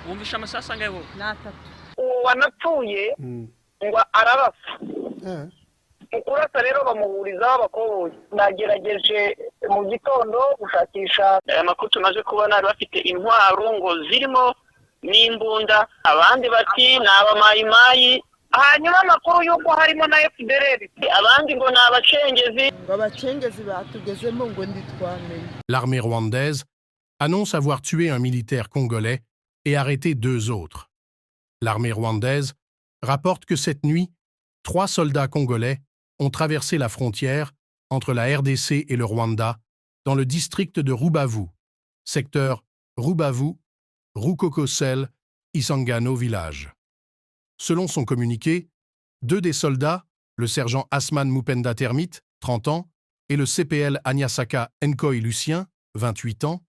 wumvishe amasasu angahe wowe? n'atatu. uwanapfuye ngo ararasa mu kurasa rero bamuhurizaho abakoboyi. Nagerageje mu gitondo gushakisha aya makuru tumaze kubona bafite intwaro ngo zirimo n'imbunda, abandi bati ni abamayimayi, hanyuma amakuru y'uko harimo na FDLR, abandi ngo ni abacengezi. Abacengezi batugezemo ngo ntitwamenye. L'armée rwandaise annonce avoir tué un militaire congolais et arrêté 2 autres. L'armée rwandaise rapporte que cette nuit, 3 soldats congolais ont traversé la frontière entre la RDC et le Rwanda dans le district de Rubavu, secteur Rubavu, Rukokosel, Isangano village. Selon son communiqué, 2 des soldats, le sergent Asman Mupenda Termit, 30 ans, et le CPL Agnasaka Nkoy Lucien, 28 ans,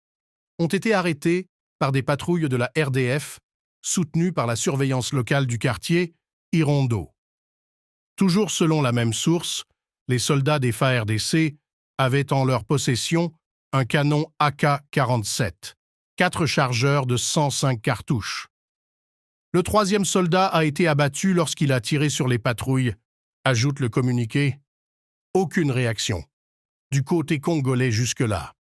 ont été arrêtés par des patrouilles de la RDF soutenues par la surveillance locale du quartier Irondo. Toujours selon la même source, les soldats des FARDC avaient en leur possession un canon AK-47, 4 chargeurs de 105 cartouches. Le 3e soldat a été abattu lorsqu'il a tiré sur les patrouilles, ajoute le communiqué. Aucune réaction du côté congolais jusque-là.